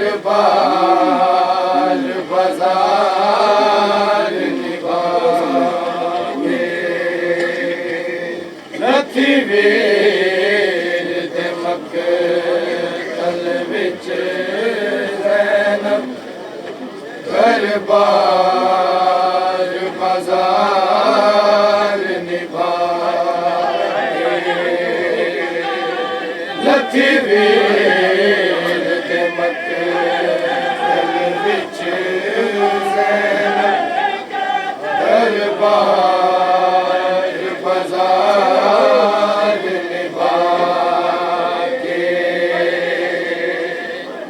दरबार बाजार निभाए लथी वीर दे मक्तल विच ज़ैनब दरबार बाजार निभाए लथी वीर दे मक्तल विच ज़ैनब दरबार बाजार निभाए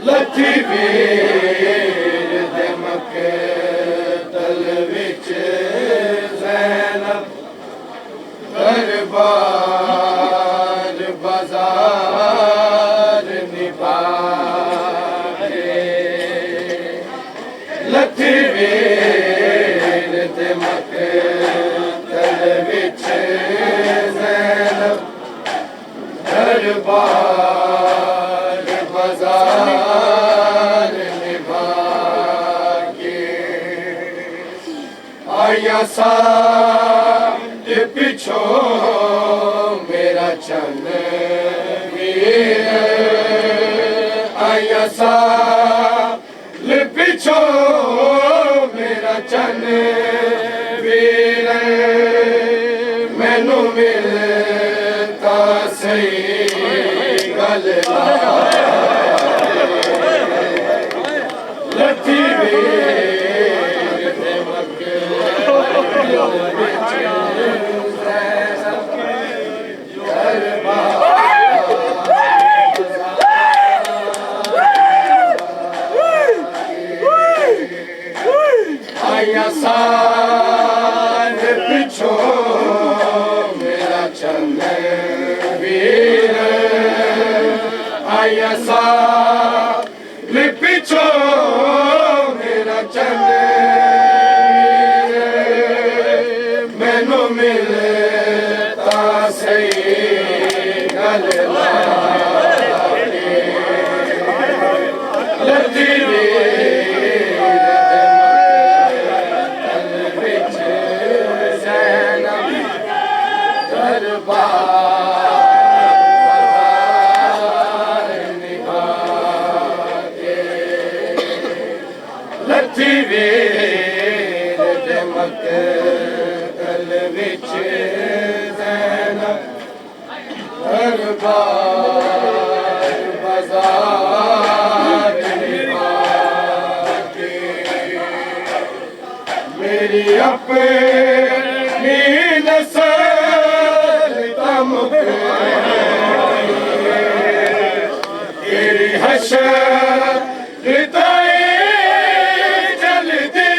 लथी वीर दे मक्तल विच ज़ैनब दरबार बाजार निभाए लथी वीर दे मक्तल विच ज़ैनब दरबार बाजार निभाए आया साथ पिछो मेरा चन वीर आया साथ पिछो मेरा चन वीर मैनू मिलता सही गल लथी वीर दे मक्तल विच ज़ैनब दरबार आया साथ पिछो मेरा चन वीर आया साथ पिछो मेरा चन वीर मैनू मिलता सही गल लथी वीर विच ज़ैनब दरबार निभाए लथी वीर दे मक्तल विच ज़ैनब दरबार बाजार निभाए मेरी अपनी नस्ल तेरी हशर ताई जल्दी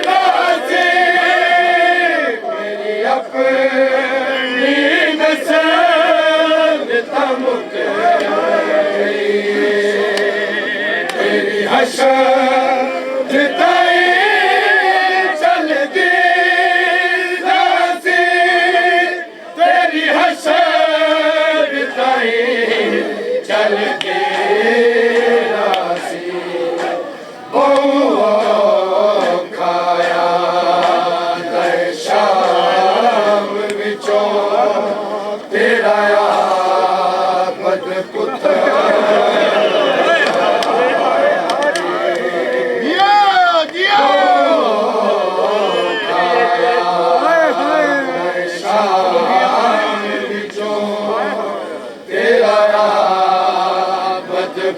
राज़ी मेरी अपनी नस्ल तेरी हशर ताई जल्दी राज़ी तेरी हशर ताई चल के राज़ी ओ खाया दर शाम विचों तेरा आमद पुत्र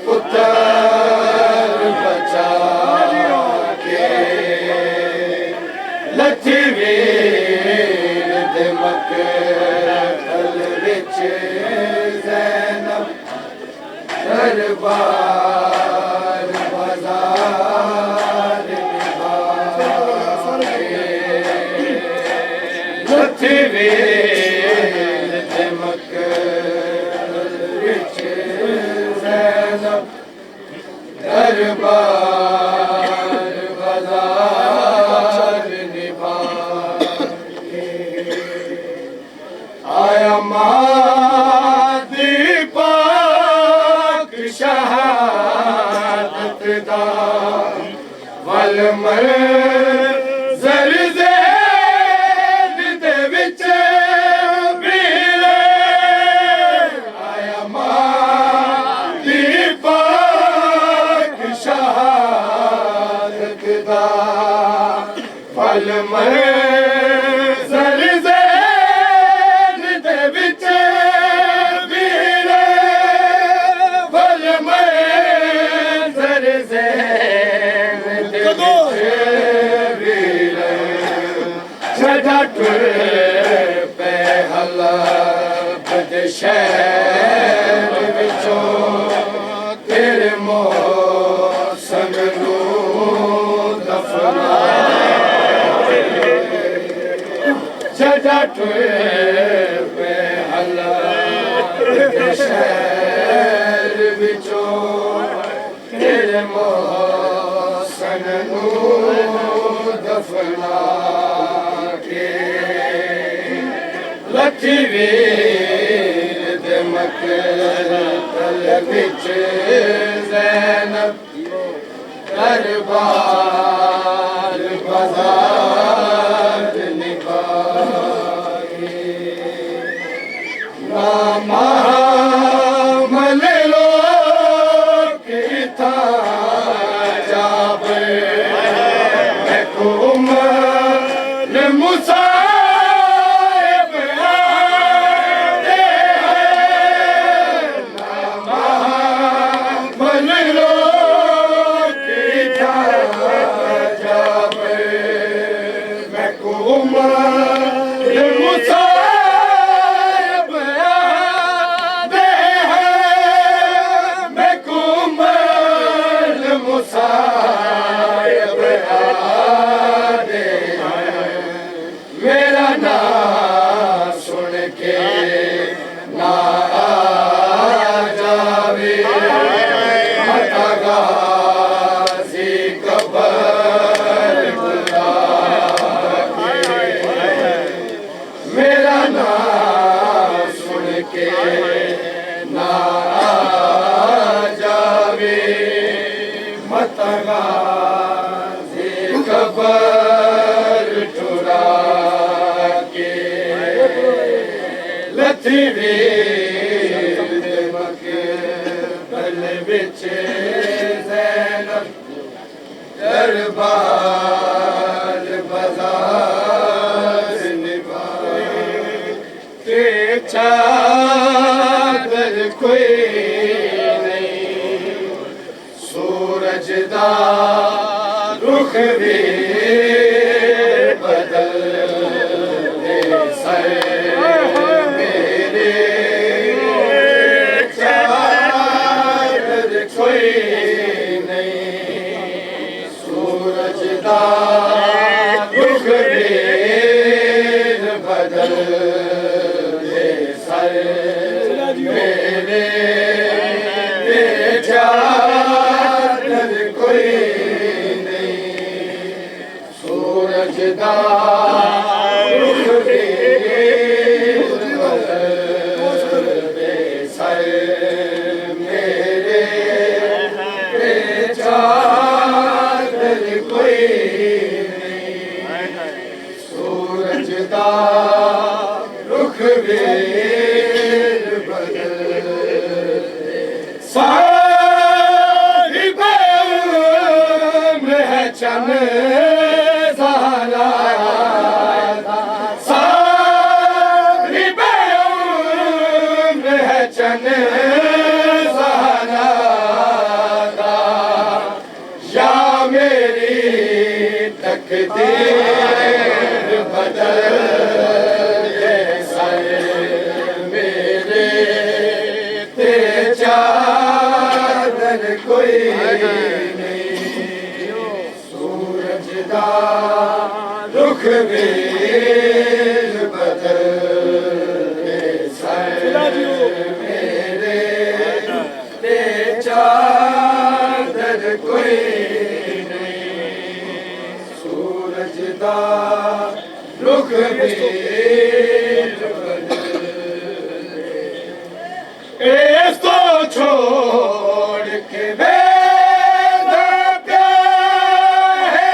पुत्र बचा के लथी वीर दे मक्तल विच ज़ैनब दरबार बाजार निभाए लथी वीर दे मक्तल विच ज़ैनब दरबार बाजार निभाए आया मादी पाक शहादत मंज़र ज़हन दे विच पीले आया मां दी पाक शहादत दा फल मंज़र ज़हन दे विच पीले फल मंज़र ज़हन दे विच पीले छड़ा टुर पे हलब दे शहर विचों तेरे मौसम नूं दफना छड़ा टुर पे हलब दे शहर विचों तेरे मौसम नूं दफना के लथी वीर दे मकतल विच ज़ैनब दरबार बाज़ार निभाए नामा मले लोग इथा जाबे मैं कुमल मुसाइब आते हैं नामा मले लोग इथा जाबे मैं कुमल मुसाइब आते हैं मैं कुमल मुसाइब आते हैं मेरा नाम सुन के ना आ जावे माता गाज़ी कबर बुला के मेरा नाम सुन के ना आ जावे माता गाज़ी कबर ठुरा के लथी वीर दे मकतल विच ज़ैनब दरबार बाज़ार निभाए ते चादर कोई नहीं सूरज दा रुख भी बदल दे सर मेरे चादर कोई नहीं सूरज दा रुख भी बदल दे सर मेरे चादर कोई नहीं सूरज दा रुख भी बदल दे सर मेरे चादर कोई नहीं सूरज दा रुख भी बदल साहिब उम्र है चन ज़हरा साहिब उम्र है चन ज़हरा या मेरी तकदीर बदल दे सर मेरे ते चादर कोई नहीं सूरज दा रुख भी बदल दे सर मेरे ते चादर कोई नहीं सूरज दा रुख भी इसको छोड़ के मेरा प्यार है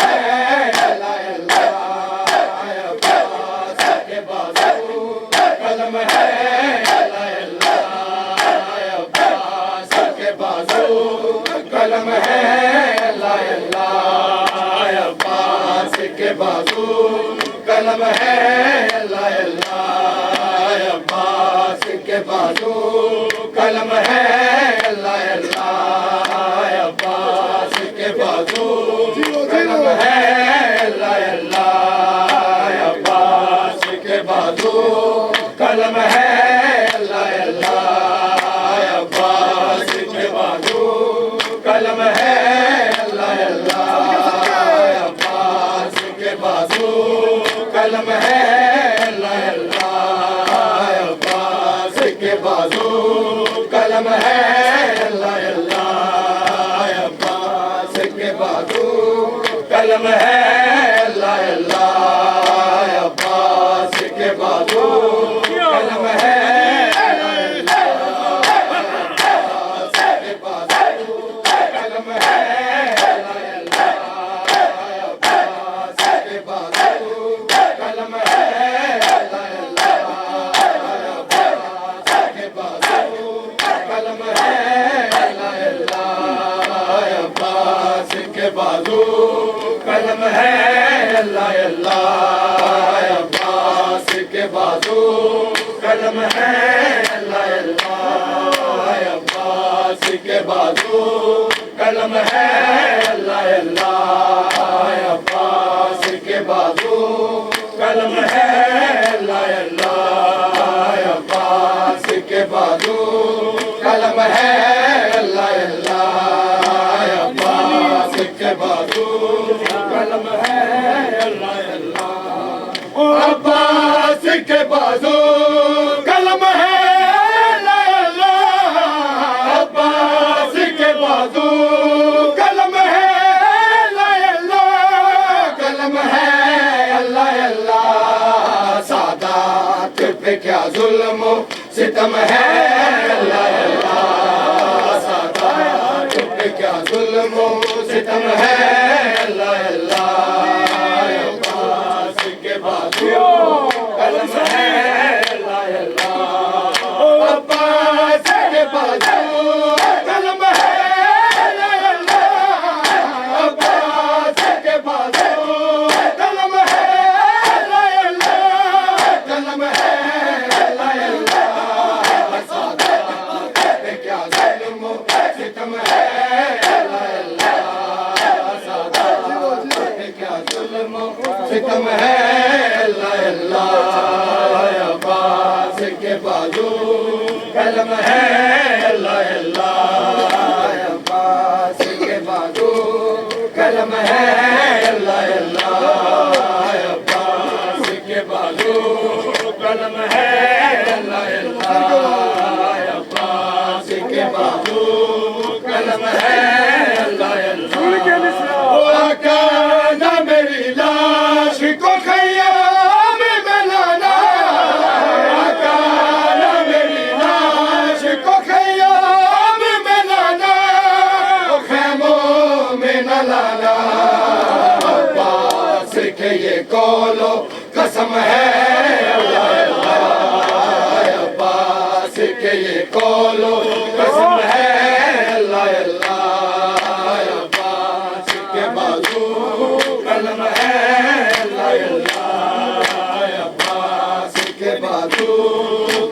के बाजू कलम है अल्लाह अल्लाह अब्बास के बाजू कलम है अल्लाह अल्लाह अब्बास के बाजू कलम है अल्लाह अल्लाह अब्बास के बाजू कलम है अल्लाह अल्लाह अब्बास के बाजू कलम है अल्लाह अल्लाह अब्बास के बाजू कलम है अल्लाह अल्लाह अब्बास के बाजू कलम है अल्लाह अल्लाह अब्बास के बाजू कलम है अल्लाह अल्लाह अब्बास के बाजू कलम है बाजू कलम है अल्लाह अल्लाह अब्बास के बाजू कलम है अल्लाह अल्लाह अब्बास के बाजू कलम है अल्लाह अल्लाह अब्बास के बाजू कलम है अल्लाह अल्लाह अब्बास के बाजू कलम है अल्लाह अल्लाह अब्बास के बाजू कलम है अल्लाह अल्लाह अब्बास के बाजू कलम है अल्लाह अल्लाह अब्बास के बाजू कलम है अल्लाह अल्लाह कलम है अल्लाह अल्लाह सादात पे क्या जुल्म सितम है अल्लाह अल्लाह सादात पे क्या जुल्म सितम है अल्लाह अल्लाह अब्बास के बाजू कलम है अल्लाह अल्लाह अब्बास के बाजू कलम है अल्लाह अल्लाह अब्बास के बाजू कलम है अल्लाह अल्लाह कलम है अल्लाह अल्लाह सादात पे क्या जुल्म सितम है सितम है अल्लाह अल्लाह अब्बास के बाजू कलम है अल्लाह अल्लाह अब्बास के बाजू कलम है अल्लाह अल्लाह अब्बास के बाजू कलम है अल्लाह अल्लाह अब्बास के बाजू कलम है अल्लाह अल्लाह मेरी लाश को खैयाम में लाना आकाना मेरी लाश को खैयाम में लाना खैमों में न लाना अब्बास के ये कौलो कसम है अल्लाह अल्लाह अब्बास के ये कौलो कसम है अल्लाह अल्लाह अब्बास के बाजू कलम है अल्लाह अल्लाह अब्बास के बाजू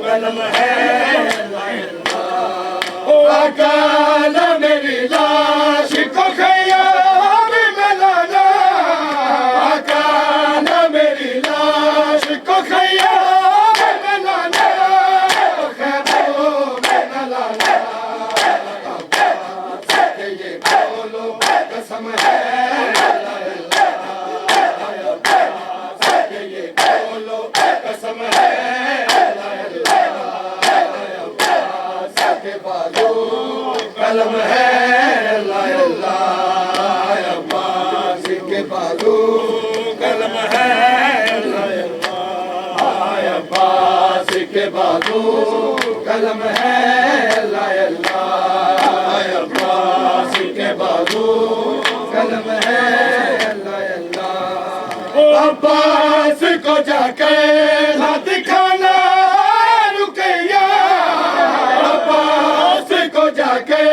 कलम है अल्लाह अल्लाह आकाना मेरी लाश को खैयाम में लाना आकाना मेरी लाश को खैयाम में लाना खैमों में न लाना अब्बास के ये बोलो कसम है कसम है के बाजू कलम है अल्लाह अल्लाह अब्बास के बाजू कलम है अल्लाह अल्लाह अब्बास के बाजू कलम है अल्लाह अल्लाह अब्बास के बाजू कलम है अल्लाह अल्लाह अब्बास को जाके ना दिखाना रुकैया अब्बास को जाके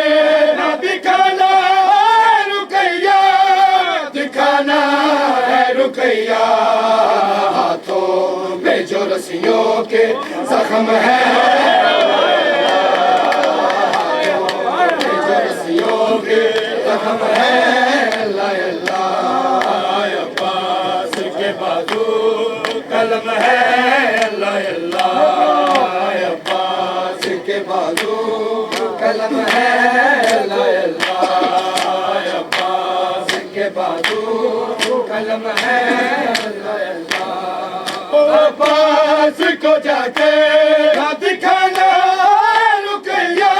ना दिखाना रुकैया दिखाना है रुकैया हाथों में जो रस्सियों के जख्म है जो रस्सियों के जख्म है अल्लाह अल्लाह अब्बास के बाजू कलम है अल्लाह अल्लाह अब्बास के बाजू कलम है अल्लाह अल्लाह अब्बास के बाजू कलम है अल्लाह अल्लाह अब्बास को जाके ना दिखाना रुकैया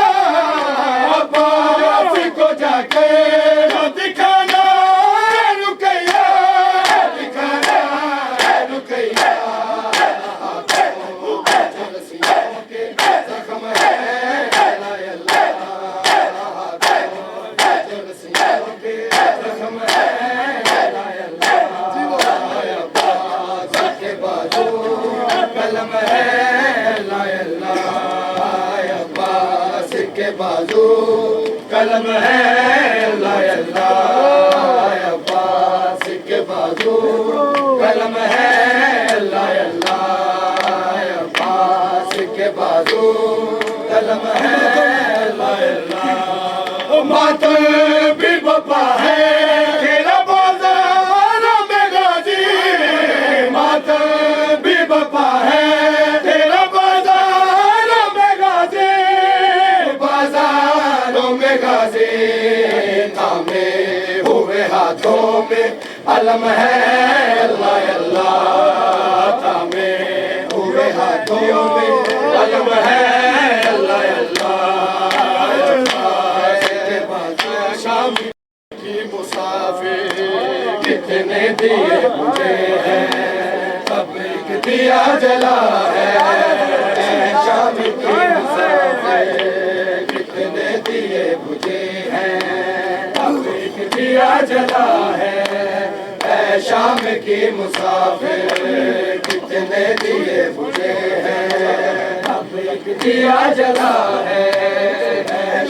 अब्बास को जाके ना दिखाना रुकैया दिखाना रुकैया कलम है अल्लाह अल्लाह अब्बास के बाजू कलम है अल्लाह अल्लाह अब्बास के बाजू कलम है अल्लाह अल्लाह अब्बास के बाजू कलम है अल्लाह अल्लाह मातम भी बपा है तेरा बाजारों में गाजी मातम भी बपा है तेरा बाजारों में गाजी बाजारों में गाजी थामे हुए हाथों में अलम है अल्लाह अल्लाह थामे हुए हाथों में अलम है अल्लाह अल्लाह शाम की मुसाफिर कितने दिए मुझे हैं अब एक दिया जला है शाम की मुसाफिर कितने दिए मुझे हैं अब एक दिया जला है शाम की मुसाफिर कितने दिए मुझे हैं अब एक दिया जला है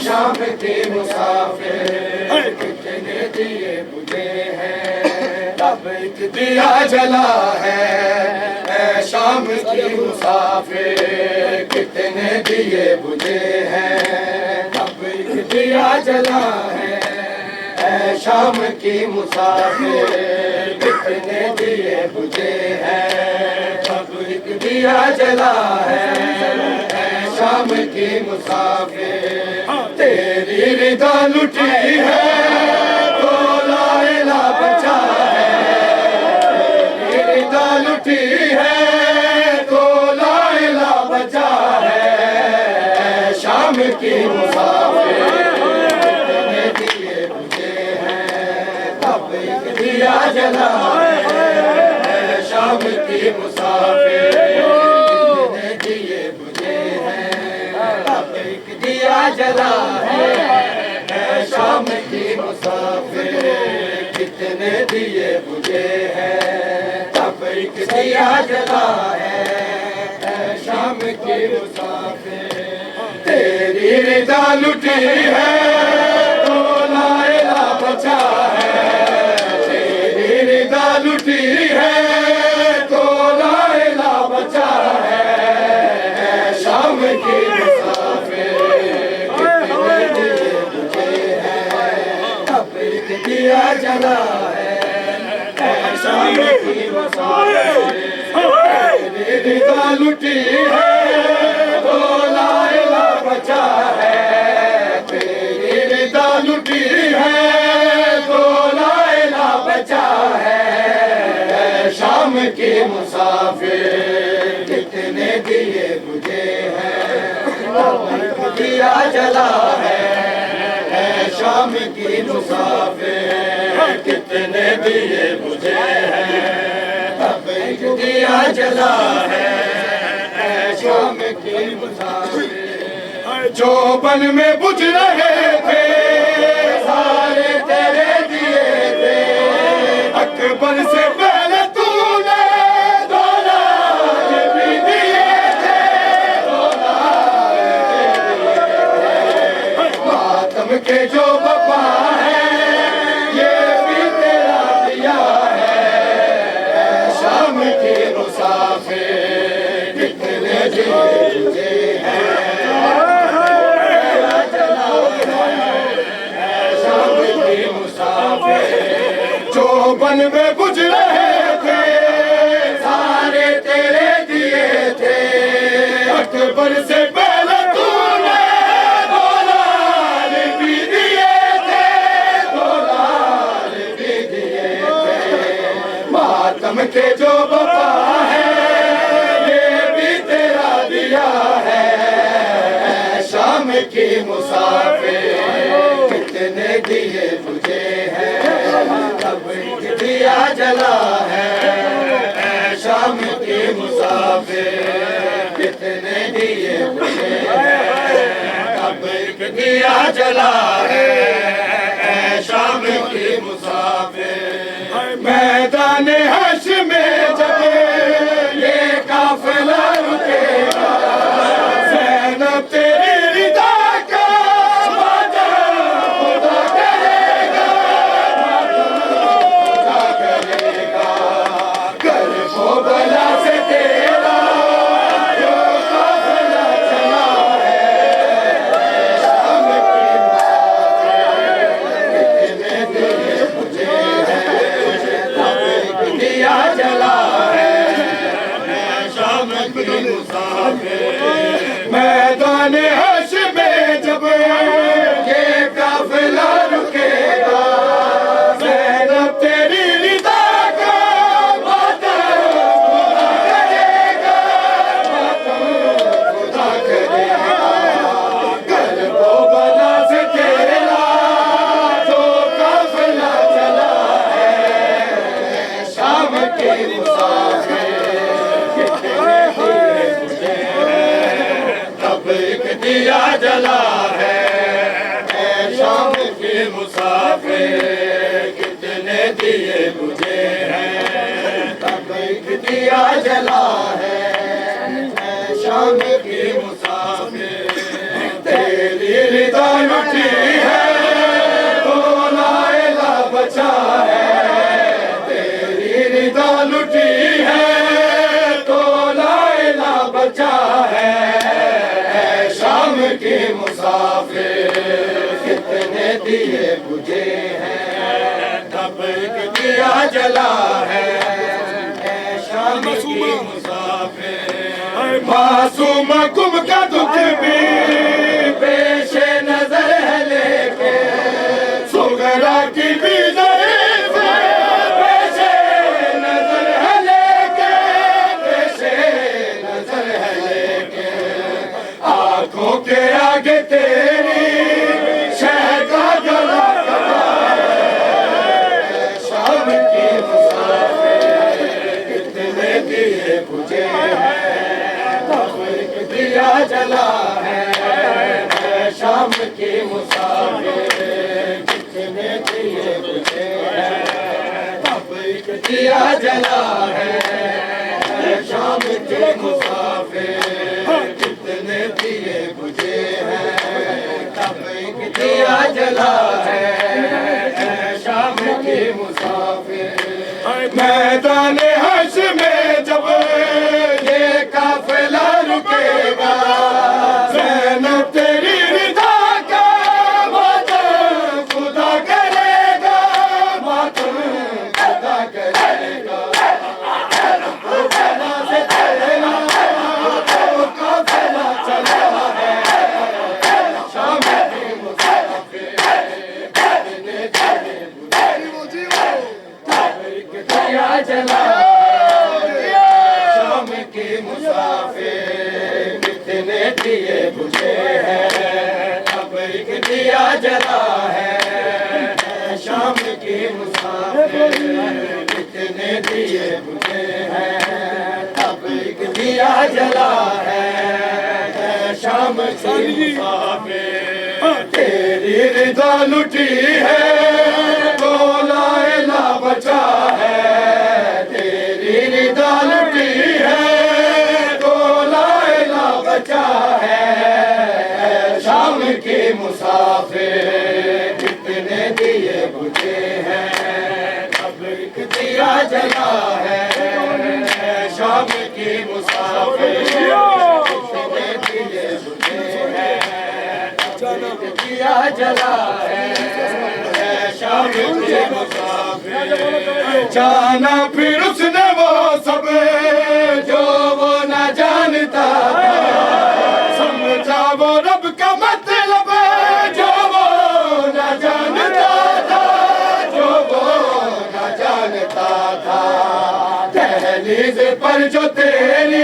शाम की मुसाफिर कितने दिए मुझे हैं अब एक दिया जला है शाम की मुसाफिर कितने दिए मुझे हैं अब एक दिया जला है शाम की मुसाफिर कितने दिए मुझे हैं अब एक दिया जला है शाम की मुसाफिर तेरी रिदा लुटी है तो ला इला बचा है तेरी रिदा लुटी है तो ला इला बचा है शाम की मुसाफिर कितने दिए मुझे हैं अब एक दिया जला है शाम की मुसाफिर कितने दिए मुझे हैं अब एक दिया जला है शाम की मुसाफिर कितने दिए मुझे हैं अब एक दिया जला है शाम की मुसाफिर तेरी रिदा लुटी है तो ला इला बचा है तेरी रिदा लुटी है तो ला इला बचा है शाम की मुसाफिर कितने दिए मुझे हैं अब एक दिया जला है शाम की मुसाफिर तेरी रिदा लुटी है तो ला इला बचा है तेरी रिदा लुटी है तो ला इला बचा है शाम की मुसाफिर कितने दिए मुझे हैं दिया जला है शाम की मुसाफिर कितने दिए मुझे हैं अब एक दिया जला है शाम की मुसाफिर जो बन में बुझ रहे थे सारे तेरे दिए थे अकबर से पहले तूने दौलाद भी दिए थे मातम के जो बपा है ये भी तेरा दिया है बचपन में बुझ रहे थे, सारे तेरे दिए थे। अकबर से पहले तूने दोलाल भी दिए थे, दोलाल भी दिए थे। मातम के जो बपा है ये भी तेरा दिया है। शाम की मुसाफिर कितने दिए तुझे हैं, कब दिया जला है। शाम की मुसाफिर कितने दिए तुझे हैं, कब दिया जला है। शाम की मुसाफिर मैदान हश्र में जब ये काफिला रुकेगा, ज़ैनब तेरी रिदा का वादा खुदा करेगा, खुदा करेगा। करबला से तेरा जो काफिला चला है। शाम की मुसाफिर कितने दिए मुझे हैं, कब दिया जला है। शाम की मुसाफिर मैदान हश्र में जब ये काफिला रुकेगा, ज़ैनब तेरी रिदा का वादा खुदा करेगा, खुदा करेगा। करबला से तेरा जो काफिला चला है। शाम की मुसाफिर कितने दिए मुझे हैं, कब दिया जला है। शाम की मुसाफिर कितने दिए मुझे हैं, कब दिया जला है। शाम की मुसाफिर तेरी रिदा लुटी है, तो लायला बचा है। तेरी रिदा लुटी है, तो लायला बचा है। शाम की मुसाफिर कितने दिए मुझे हैं, कब दिया जला है। शाम की मुसाफिर मासूम गुम का दुख भी पेश नजर है, लेके सुगरा की भी ज़रीफ़ पेश नजर है, लेके पेश नजर है, लेके आंखों के आगे तेरी शह का गला कटा है। शाम की मुसाफिर कितने दिए मुझे हैं, कब दिया जला है। शाम की मुसाफिर कितने दिए मुझे हैं, कब दिया जला है। शाम की मुसाफिर कितने दिए मुझे हैं, कब दिया जला है। शाम की मुसाफिर मैदान हश्र में जब ये काफिला रुकेगा, ज़ैनब तेरी रिदा का वादा खुदा करेगा, मातम खुदा करेगा। करबला से तेरा जो काफिला चला है। शाम की मुसाफिर कितने दिए मुझे हैं, कब दिया जला है। शाम की मुसाफिर कितने दिए मुझे हैं, कब दिया जला है। शाम की मुसाफिर कितने दिए मुझे हैं, कब दिया जला है। शाम की मुसाफिर तेरी रिदा लुटी है, तो लायला बचा है। तेरी रिदा लुटी है, तो लायला बचा है। शाम की मुसाफिर कितने दिए मुझे हैं, कब दिया जला है। शाम की मुसाफिर कितने दिए मुझे हैं, कब दिया जला है। शाम की मुसाफिर जाना फिर उसने वो सब जो वो न जानता था, समझा वो रब का मतलब जो वो न जानता था, जो वो न जानता था। दहलीज पर जो तेरी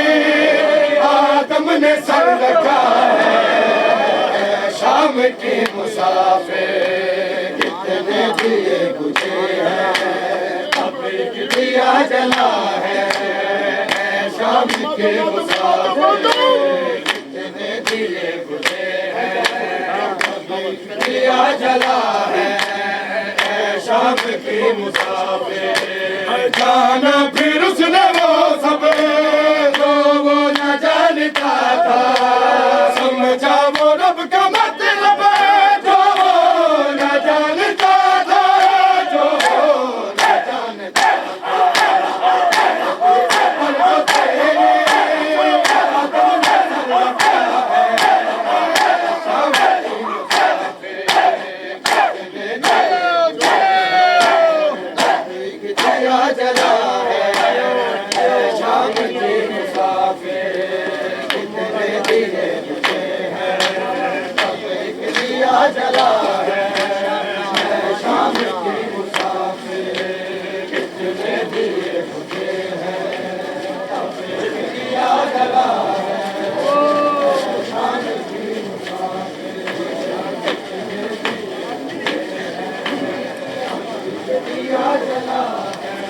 आदम ने सर रखा है, शाम की मुसाफिर कितने दिए बुझे हैं, अभी दिया जला है। शाम के मुसाफिर कितने दिए बुझे हैं, अभी दिया जला है। शाम की मुसाफिर जाना फिर उसने वो सब जो वो न जानता था, समझा वो रब का मतलब जो वो न जानता था, जो वो न जानता दिया जला है। शाम की मुसाफिर कितने दिए बुझे हैं, दिया जला है। शाम की मुसाफिर कितने दिए बुझे हैं, दिया जला है। शाम की मुसाफिर दिया जला है।